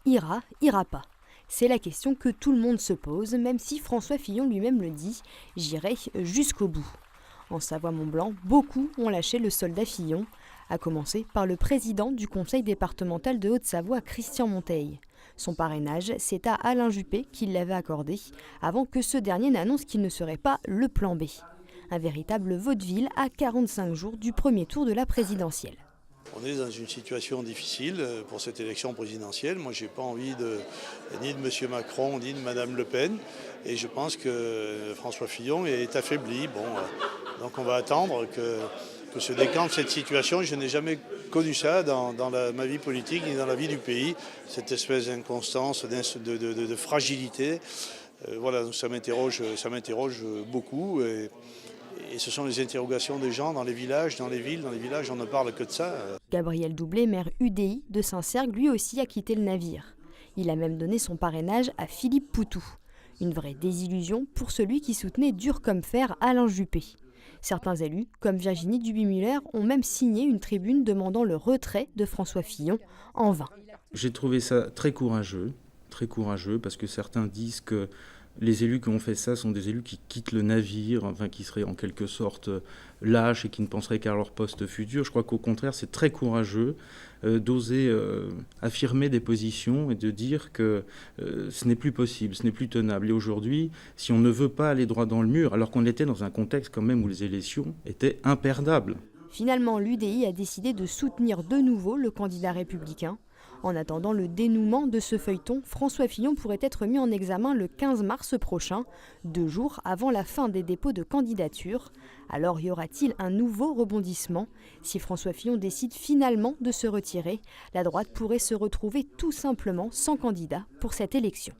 ira pas. C'est la question que tout le monde se pose, même si François Fillon lui-même le dit « j'irai jusqu'au bout ». En Savoie-Mont-Blanc, beaucoup ont lâché le soldat Fillon, à commencer par le président du conseil départemental de Haute-Savoie, Christian Monteil. Son parrainage, c'est à Alain Juppé qu'il l'avait accordé, avant que ce dernier n'annonce qu'il ne serait pas le plan B. Un véritable vaudeville à 45 jours du premier tour de la présidentielle. On est dans une situation difficile pour cette élection présidentielle. Moi, je n'ai pas envie ni de M. Macron ni de Mme Le Pen. Et je pense que François Fillon est affaibli. Donc on va attendre que se décante cette situation. Je n'ai jamais connu ça dans ma vie politique ni dans la vie du pays, cette espèce d'inconstance, de fragilité. Voilà, donc ça m'interroge beaucoup. Et ce sont les interrogations des gens dans les villages, dans les villes. Dans les villages, on ne parle que de ça. Gabriel Doublé, maire UDI de Saint-Cergue, lui aussi a quitté le navire. Il a même donné son parrainage à Philippe Poutou. Une vraie désillusion pour celui qui soutenait dur comme fer Alain Juppé. Certains élus, comme Virginie Duby-Muller, ont même signé une tribune demandant le retrait de François Fillon en vain. J'ai trouvé ça très courageux, parce que certains disent que les élus qui ont fait ça sont des élus qui quittent le navire, enfin qui seraient en quelque sorte lâches et qui ne penseraient qu'à leur poste futur. Je crois qu'au contraire, c'est très courageux d'oser affirmer des positions et de dire que ce n'est plus possible, ce n'est plus tenable. Et aujourd'hui, si on ne veut pas aller droit dans le mur, alors qu'on était dans un contexte quand même où les élections étaient imperdables. Finalement, l'UDI a décidé de soutenir de nouveau le candidat républicain. En attendant le dénouement de ce feuilleton, François Fillon pourrait être mis en examen le 15 mars prochain, 2 jours avant la fin des dépôts de candidature. Alors y aura-t-il un nouveau rebondissement ? Si François Fillon décide finalement de se retirer, la droite pourrait se retrouver tout simplement sans candidat pour cette élection.